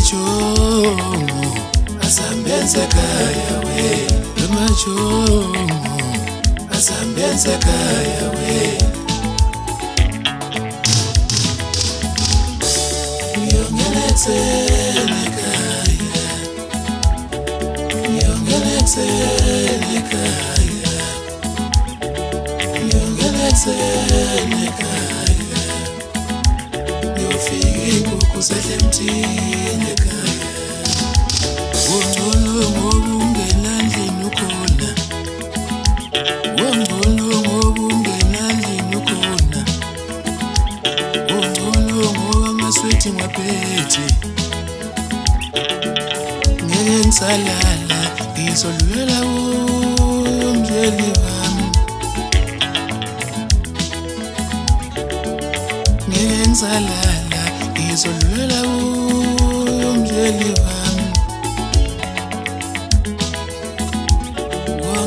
Amajongo asambenze kaya we, amajongo asambenze kaya we. Yongeletsele kaya, yongeletsele kaya, yongeletsele kaya. Yofika ukusehle emthini kaya. Ungcono ngoba ungenandlini ukhona, ungcono ngoba ungenandlini ukhona, ungcono ngoba amaswethi ngwaphethe. Ngeke ngisalala ngizolwela umzeli wami, ngeke ngisalala ngizolwela umzeli wami.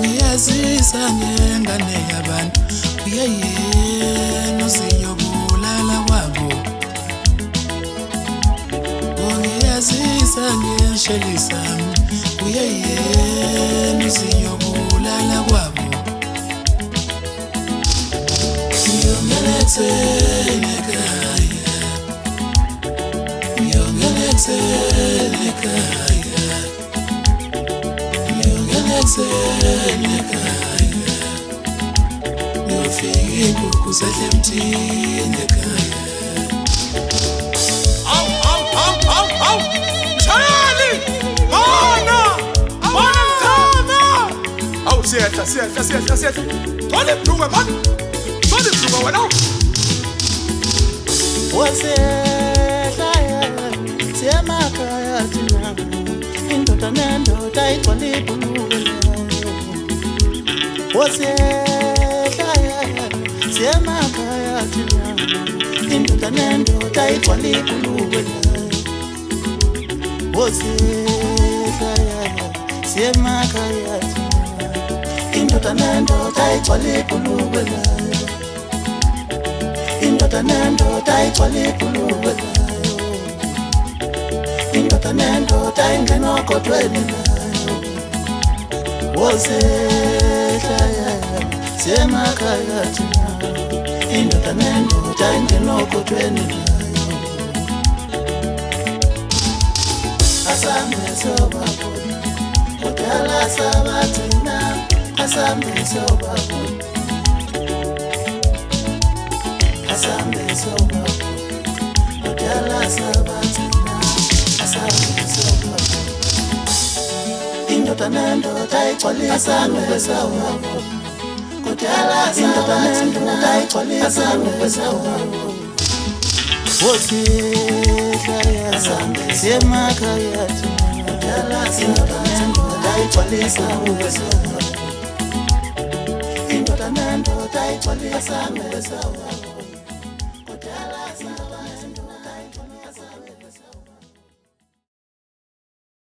Ngiyazisa ngengane yabantu uyayena uziyobulala kwabo. Ngiyazisa ngesheli sami uyayena uziyobulala kwabo. Ngiyongeletsele kaya, ngiyongeletsele kaya, ngiyongeletsele kaya. Ngiyofika ukusehle emthini kaya. Au! Mshayeli! Mana! Mthana! Au siyehla. Thola ibhluka mani! Thola ibhluka wena! Wasehla siyemakhaya thina, indoda nendoda igcwala ibhuluke layo. Wasehla siyemakhaya thina, indoda nendoda igcwala ibhuluke layo. Wasehla siyemakhaya thina, indoda nendoda igcwala ibhuluke layo. Indoda nendoda igcwala ibhuluke layo. Indoda nendoda ingena ogodweni layo. Wasehla siyemakhaya thina, indoda nendoda ingena ogodweni layo. Asambe sobabona, kudala sabathina. Asambe sobabona, asambe sobabona, kudala sabathina. Asambe sobabona, indoda nendoda igcwala asambe sobabona, kudala indoda nendoda igcwala asambe sobabona. Wasehla siyemakhaya thina, indoda nendoda igcwala asambe sobabona, indoda nendoda igcwala asambe sobabona.